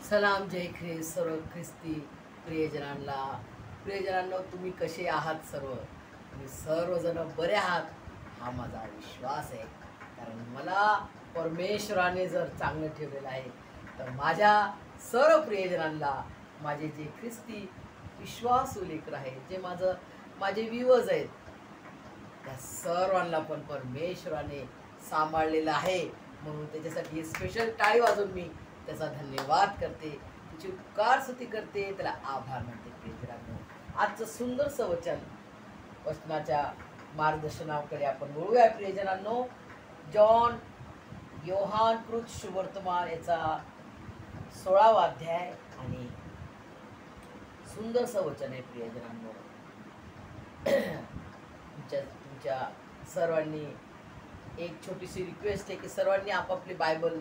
सलाम जय ख्रिस्त सर्व ख्रिस्ती प्रियजनांना. प्रियजनांनो, तुम्ही कसे आहात? तुम्ही सर्वजण बरे आहात हा माझा विश्वास आहे. कारण मला परमेश्वराने जर चांगलं ठेवलेलं आहे तर माझ्या सर्व प्रियजनांना, माझे जे ख्रिस्ती विश्वासू लेकर आहेत, जे माझे व्ह्यूअर्स आहेत, त्या सर्वांना पण परमेश्वराने सांभाळलेलं आहे. म्हणून त्याच्यासाठी स्पेशल टाळी वाजवून मी त्याचा धन्यवाद करते, त्याची उपकार स्तुती करते, त्याला आभार मानते. प्रियजनांनो, आजचं सुंदरसं वचनाच्या मार्गदर्शनाकडे आपण वळूया. प्रियजनांनो, योहान कृत शुभवर्तमान याचा 16वा अध्याय आणि सुंदरसं वचन आहे. प्रियजनांनो, तुमच्या सर्वांनी एक छोटीशी रिक्वेस्ट आहे की सर्वांनी आपापले बायबल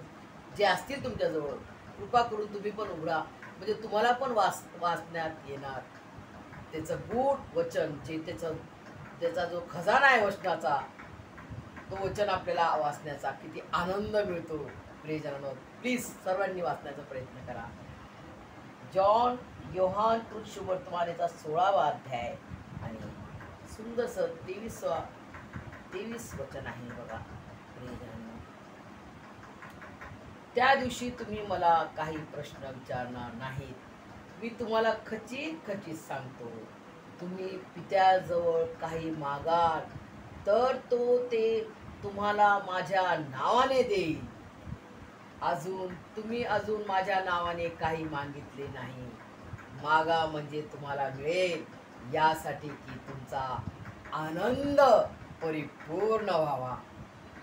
जे असतील तुमच्याजवळ, कृपा करून तुम्ही पण उघडा, म्हणजे तुम्हाला पण वाचण्यात येणार त्याचं गूढ वचन, जे त्याचा जो खजाना आहे वचनाचा, तो वचन आपल्याला वाचण्याचा किती आनंद मिळतो. प्रियजनांनो, प्लीज सर्वांनी वाचण्याचा प्रयत्न करा. योहान कृत शुभवर्तमान याचा 16वा अध्याय आणि सुंदरसं 23 वचन आहे बघा. प्रियजनांनो, त्या दिवशी तुम्ही मला काही प्रश्न विचारणार नाहीत. मी तुम्हाला खचित सांगतो, तुम्ही पित्याजवळ काही मागाल तर तो ते तुम्हाला माझ्या नावाने देईल. तुम्ही अजून माझ्या नावाने काही मागितले नाही. मागा म्हणजे तुम्हाला मिळेल, यासाठी की तुमचा आनंद परिपूर्ण व्हावा.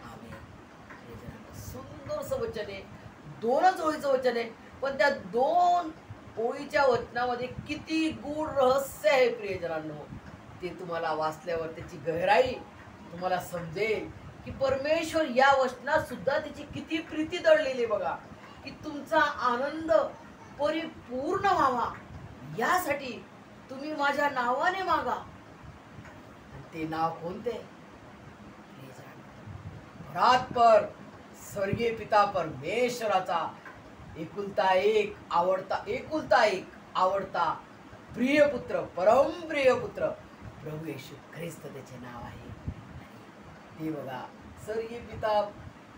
आमेन. सुंदरसं वचन आहे, 2च ओळीचं वचन आहे, पण त्या 2 ओळीच्या वचनामध्ये किती गूढ रहस्य आहे. प्रियजनांनो, ते तुम्हाला वाचल्यावर त्याची गहराई तुम्हाला समजेल की परमेश्वर या वचनात सुद्धा त्याची किती प्रीती दडलेली बघा, की तुमचा आनंद परिपूर्ण व्हावा, यासाठी तुम्ही माझ्या नावाने मागा. ते नाव कोणते? पर स्वर्गीय पिता परमेश्वराचा एकुलता एक आवडता प्रिय पुत्र, परम प्रिय पुत्र प्रभू येशू ख्रिस्त त्याचे नाव आहे. ते बघा, स्वर्गीय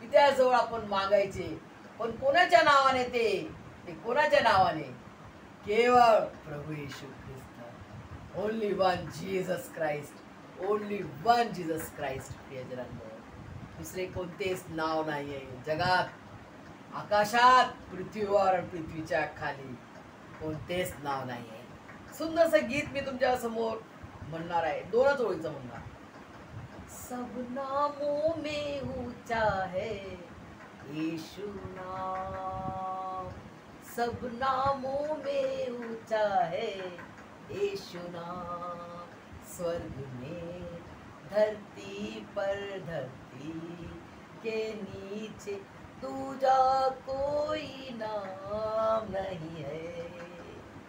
पित्याजवळ आपण मागायचे, पण कोणाच्या नावाने? ते कोणाच्या नावाने? केवळ प्रभू Yeshu Khrist, only one Jesus Christ, only one Jesus Christ. प्रियजनांनो, दुसरे कोणतेच नाव नाही आहे जगात, आकाशात, पृथ्वीवर, पृथ्वीच्या खाली कोणतेच नाव नाही आहे. सुंदरसं गीत मी तुमच्या समोर म्हणणार आहे, 2च ओळीचं म्हणणार. सब नामों में ऊंचा है यीशु नाम, सब नामों में ऊंचा है यीशु नाम. स्वर्ग में धरती पर, धरती के नीचे दूजा कोई नाम नहीं है.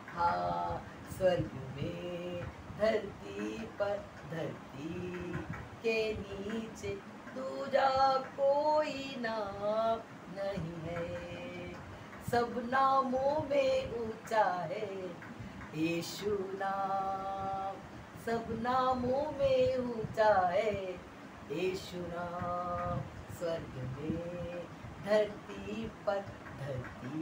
हाँ, स्वर्ग में धरती पर, धरती के नीचे दूजा कोई नाम नहीं है. सब नामों में ऊंचा है यीशु नाम, सब नामों में ऊंचा है यीशु नाम. स्वर्ग में धरती पर, धरती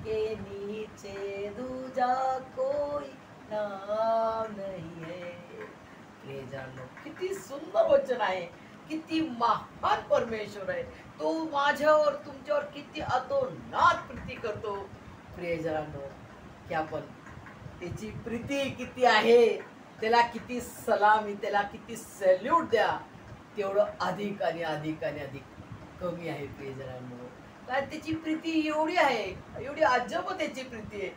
के नीचे दूजा कोई नाम नहीं है. प्रियजनांनो, किती सुंदर वचन आहे, किती महान परमेश्वर आहे. तो माझ्यावर, तुमच्यावर किती अतोनात प्रीती करतो. प्रियजनांनो, की आपण त्याची प्रीती किती आहे, त्याला किती सलामी, त्याला किती सॅल्यूट द्या, तेवढं अधिक आणि अधिक आणि अधिक कमी आहे. प्रियजनांनो, कारण त्याची प्रीती एवढी आहे, एवढी अजब त्याची प्रीती आहे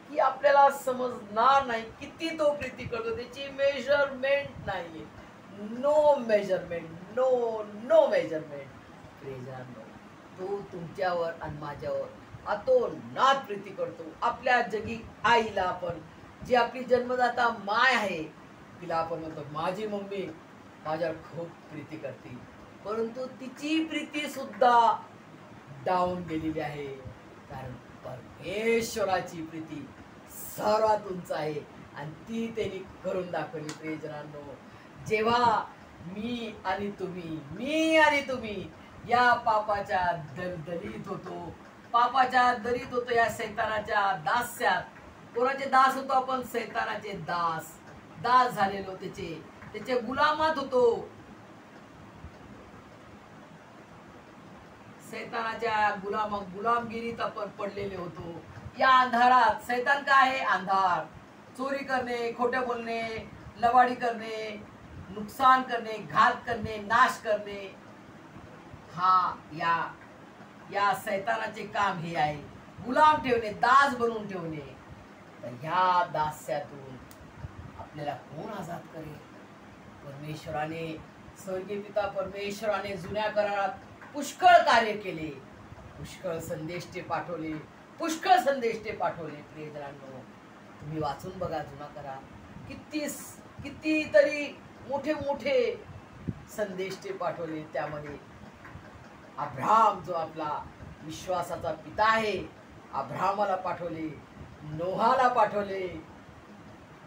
की आपल्याला समजणार नाही किती तो प्रीती करतो. त्याची मेजरमेंट नाहीये, नो मेजरमेंट, नो मेजरमेंट. प्रियजनांनो, तो तुमच्यावर आणि माझ्यावर अतोनात प्रीती करतो. आपल्या जगी आईला आपण, जी आपली जन्मदाता माय आहे, तिला आपण म्हणतो माझी मम्मी माझ्यावर खूप प्रीती करते, परंतु तिची प्रीती सुद्धा डाऊन गेलेली आहे. कारण परमेश्वराची प्रीती सर्वात उंच आहे आणि ती त्यांनी करून दाखवली. प्रियजनांनो, जेव्हा मी आणि तुम्ही या पापाच्या दलदलीत होतो, पापाच्या दरीत होतो, या सैतानाच्या दास्यात. कोणाचे दास होतो आपण? सैतानाचे दास झालेलो, त्याचे गुलामात होतो. सैतानाच्या गुलामगिरीत आपण पडलेले होतो. या अंधारात सैतान काय आहे? अंधार. चोरी करणे, खोटे बोलणे, लबाडी करणे, नुकसान करणे, घात करणे, नाश करणे, या सैतानाचे काम हे आहे. गुलाम ठेवणे, दास बनवून ठेवणे. तर ह्या दास्यातून आपल्याला कोण आजाद करेल? परमेश्वराने, स्वर्गीय पिता परमेश्वराने जुन्या करारात पुष्कळ कार्य केले, पुष्कळ संदेश ते पाठवले. प्रियजनांनो, तुम्ही वाचून बघा जुना करार. कितीतरी मोठे संदेश ते पाठवले. त्यामध्ये अब्राहम, जो आपला विश्वासाचा पिता आहे, अब्राहमाला पाठवले, नोहाला पाठवले,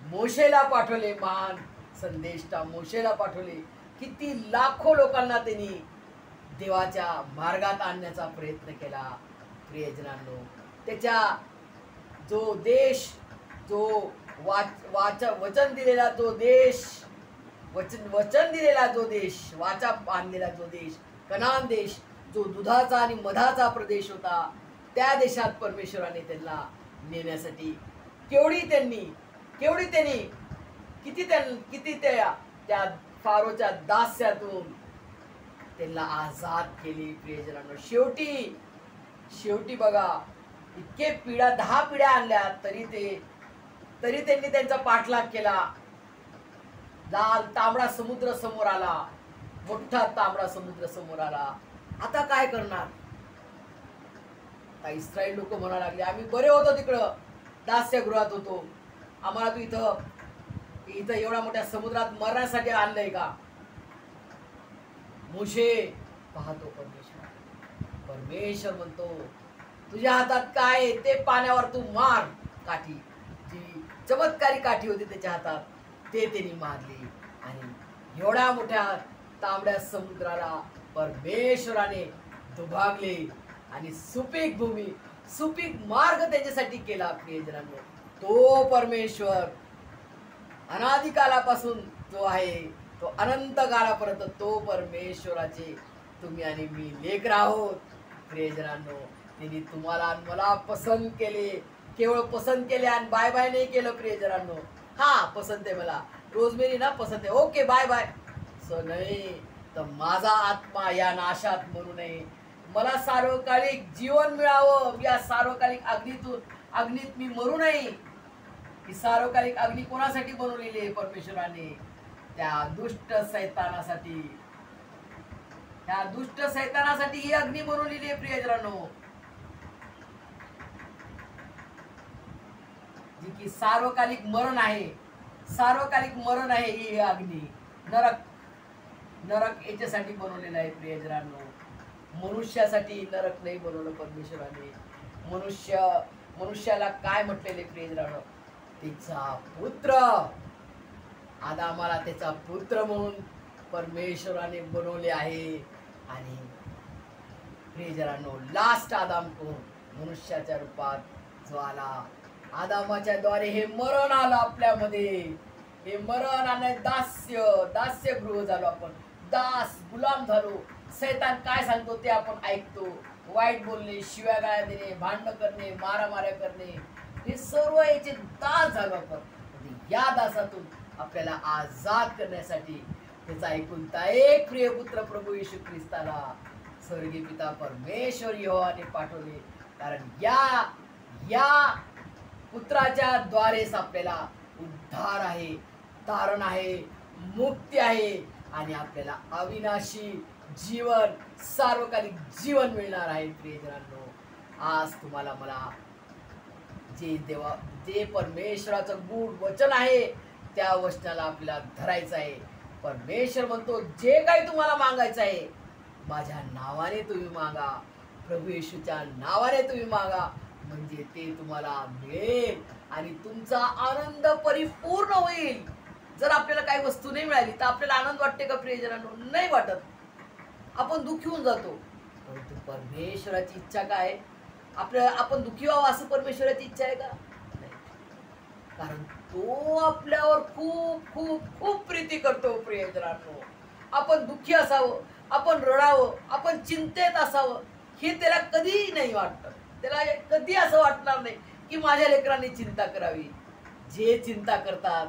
मोशेला पाठवले. महान संदेष्टा मोशेला पाठवले. किती लाखो लोकांना त्यांनी देवाच्या मार्गात आणण्याचा प्रयत्न केला. प्रियजनांनो, त्याच्या जो देश, जो वचन दिलेला जो देश, वचन दिलेला जो देश, वाचा बांधलेला जो देश, कनान देश, जो दुधाचा आणि मधाचा प्रदेश होता, त्या देशात परमेश्वराने त्यांना नेण्यासाठी किती त्या फारोच्या दास्यातून त्यांना आजाद केली. प्रियजनांनो, शेवटी बघा, इतके 10 पिढ्या आणल्या तरी त्यांनी त्यांचा पाठलाग केला. लाल तांबडा समुद्र समोर आला, मोठा तांबडा समुद्र समोर आला. आता काय करणार? आता इस्रायल लोक म्हणायला लागले, आम्ही बरे होतो, तिकडं दास्यगृहात होतो, आम्हाला तू इथं एवढ्या मोठ्या समुद्रात मरण्यासाठी आणलंय का? मोशे पाहतो परमेश्वर म्हणतो, तुझ्या हातात काय? ते पाण्यावर तू मार. काठी, जी चमत्कारी काठी होती त्याच्या हातात, त्यांनी मारली आणि एवढ्या मोठ्या तांबड्या समुद्राला परमेश्वराने दुभागले आणि सुपीक मार्ग त्याच्यासाठी केला. प्रियजनांनो, तो परमेश्वर अनादिकालापासून जो आहे, तो अनंत काळापर्यंत, तो परमेश्वराचे तुम्ही आणि मी लेकर आहोत. प्रियजनांनो, त्यांनी तुम्हाला आणि मला पसंत केले, केवळ पसंत केले आणि बाय बाय नाही केलं. प्रियजनांनो, हा पसंत आहे मला, रोजमेरी ना पसंत आहे, ओके बाय बाय, सो नाही. तर माझा आत्मा या नाशात मरू नये, मला सार्वकालिक जीवन मिळावं. या सार्वकालिक अग्नीत मी मरू नये. ही सार्वकालिक अग्नी कोणासाठी बनवलेली आहे? परमेश्वराने त्या दुष्ट सैतानासाठी ही अग्नी बनवलेली आहे. प्रियजनांनो, जी की सार्वकालिक मरण आहे ही अग्नी. नरक याच्यासाठी बनवलेला आहे. प्रियजनांनो, मनुष्यासाठी नरक नाही बनवलं परमेश्वराने. मनुष्याला काय म्हटलेले? प्रियजनांनो, तिचा पुत्र, आदामाला त्याचा पुत्र म्हणून परमेश्वराने बनवले आहे. आणि प्रियजनांनो, लास्ट आदाम कोण? मनुष्याच्या रूपात जो आला, आदामाच्या द्वारे हे मरण आलं आपल्यामध्ये. हे मरण आणि दास्यगृह झालो आपण, गुलाम झालो. सैतान काय सांगतो ते आपण ऐकतो. वाईट बोलणे, शिव्या गाळ्या देणे, भांडण करणे, मारामाऱ्या करणे, हे सर्व याचे दास झालो आपण. या दासातून आपल्याला आजाद करण्यासाठी त्याचा एकुलता एक प्रिय पुत्र प्रभू येशू ख्रिस्ताला स्वर्गीय पिता परमेश्वर यहोवाने पाठवले. कारण या पुत्राच्या द्वारेच आपल्याला उद्धार आहे, तारण आहे, मुक्ती आहे आणि आपल्याला अविनाशी जीवन, सार्वकालिक जीवन मिळणार आहे. प्रियजनांनो, आज तुम्हाला मला जे परमेश्वराचं गूढ वचन आहे, त्या वचनाला आपल्याला धरायचं आहे. परमेश्वर म्हणतो, जे काही तुम्हाला मागायचं आहे माझ्या नावाने तुम्ही मागा, प्रभू येशूच्या नावाने तुम्ही मागा, म्हणजे ते तुम्हाला मिळेल आणि तुमचा आनंद परिपूर्ण होईल. जर आपल्याला काही वस्तू नाही मिळाली तर आपल्याला आनंद वाटते का प्रियजनांनो? नाही वाटत. आपण दुःखी होऊन जातो. परंतु परमेश्वराची इच्छा काय? आपण दुःखी व्हावं असं परमेश्वराची इच्छा आहे का? नाही. कारण तो आपल्यावर खूप खूप खूप प्रीती करतो प्रियजनांनो. आपण दुःखी असावं, आपण रडावं, आपण चिंतेत असावं हे त्याला कधीही नाही वाटत. त्याला कधी असं वाटणार नाही की माझ्या लेकरांनी चिंता करावी. जे चिंता करतात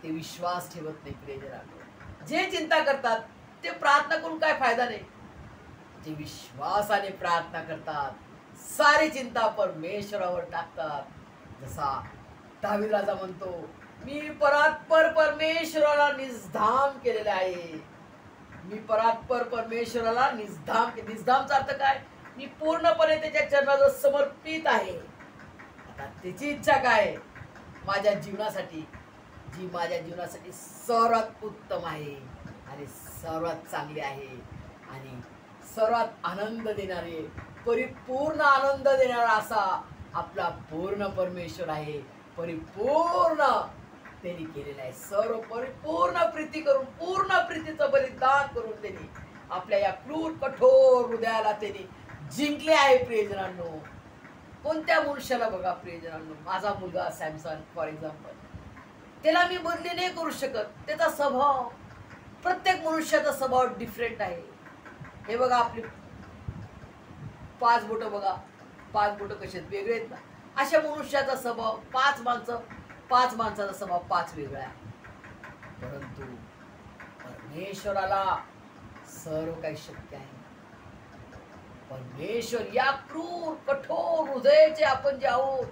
ते विश्वास ठेवत नाही प्रियजनांनो. जे चिंता करतात ते प्रार्थना करून काय फायदा नाही. जे विश्वासाने प्रार्थना करतात सारी चिंता परमेश्वरावर टाकतात. जसा दावीद राजा म्हणतो, मी परात्पर परमेश्वराला निजधाम केलेले आहे. मी परात्पर परमेश्वराला निजधामचा अर्थ काय? मी पूर्णपणे त्याच्या चरणाजवळ समर्पित आहे. आता त्याची इच्छा काय माझ्या जीवनासाठी? जी माझ्या जीवनासाठी सर्वात उत्तम आहे आणि सर्वात चांगली आहे आणि सर्वात आनंद देणारे, परिपूर्ण आनंद देणारा असा आपला पूर्ण परमेश्वर आहे. परिपूर्ण त्यांनी केलेला आहे. सर्व परिपूर्ण प्रीती करून, पूर्ण प्रीतीचं बलिदान करून त्यांनी आपल्या या क्रूर कठोर हृदयाला त्यांनी जिंकले आहे प्रियजनांनो. कोणत्या मनुष्याला बघा प्रियजनांनो, माझा मुलगा सॅमसन फॉर एक्झाम्पल, त्याला मी बदली नाही करू शकत. त्याचा स्वभाव, प्रत्येक मनुष्याचा स्वभाव डिफरंट आहे. हे बघा आपली 5 बोटं बघा, 5 बोटं कसे आहेत, वेगळे आहेत ना. अशा मनुष्याचा स्वभाव 5 माणसाचा स्वभाव 5 वेगळा आहे. परंतु परमेश्वराला सर्व काही शक्य आहे. परमेश्वर या क्रूर कठोर हृदयाचे आपण जे आहोत,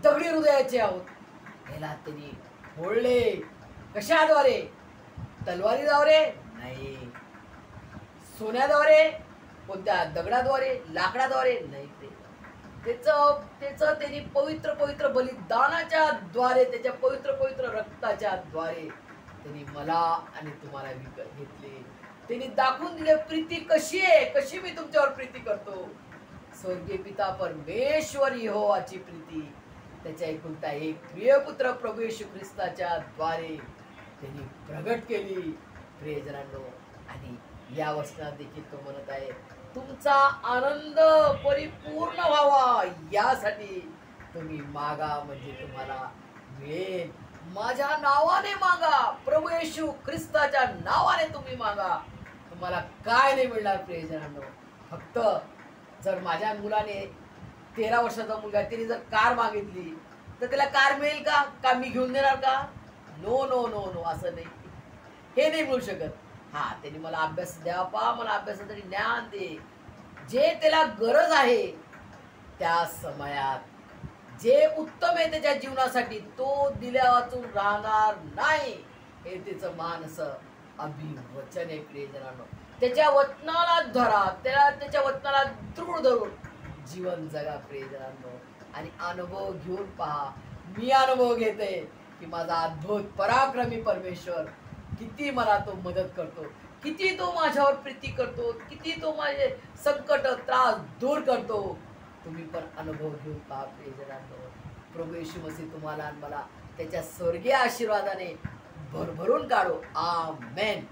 दगडी हृदयाचे आहोत, याला त्यांनी फोडले. कशाद्वारे? तलवारीद्वारे नाही, सोन्याद्वारे, कोणत्या दगडाद्वारे, लाकडाद्वारे नाही. त्याचं त्यांनी पवित्र पवित्र बलिदानाच्या द्वारे, त्याच्या पवित्र पवित्र रक्ताच्या द्वारे त्यांनी मला आणि तुम्हाला विकत घेतले. त्यांनी दाखवून दिले प्रीती कशी आहे, कशी मी तुमच्यावर प्रीती करतो. स्वर्गीय पिता परमेश्वर यहोवाची प्रीती त्याच्या एकुलता एक प्रियपुत्र प्रभू येशू ख्रिस्ताच्या द्वारे त्यांनी प्रगट केली प्रियजनांनो. आणि या वचनात देखील तो म्हणत आहे, तुमचा आनंद परिपूर्ण व्हावा यासाठी तुम्ही मागा म्हणजे तुम्हाला मिळेल. माझ्या नावाने मागा, प्रभू येशू ख्रिस्ताच्या नावाने तुम्ही मागा. तुम्हाला काय नाही मिळणार प्रियजनांनो. फक्त जर माझ्या मुलाने 13 वर्षाचा मुलगा त्याने जर कार मागितली तर त्याला कार मिळेल का? का मी घेऊन देणार का? नो नो नो नो, असं नाही. हे नाही मिळू शकत. हा, त्यांनी मला अभ्यास द्या पा, मला अभ्यासासाठी ज्ञान दे. जे त्याला गरज आहे त्या समयात जे उत्तम आहे त्याच्या जीवनासाठी तो दिल्या वाचून राहणार नाही. हे त्याचं मानस अभिवचन आहे प्रियजनांनो. त्याच्या वचनाला धरा, त्याच्या वचनाला दृढ धरून जीवन जगा प्रियजनांनो. आणि अनुभव घेऊन पहा. मी अनुभव घेते की माझा अद्भुत पराक्रमी परमेश्वर किती मला तो मदत करतो, किती तो माझ्यावर प्रीती करतो, किती तो माझे संकट त्रास दूर करतो. तुम्ही पण अनुभव घेऊन पहा प्रियजनांनो. प्रभू येशू मसीह तुम्हाला आणि मला त्याच्या स्वर्गीय आशीर्वादाने भरभरून काढो. आमेन.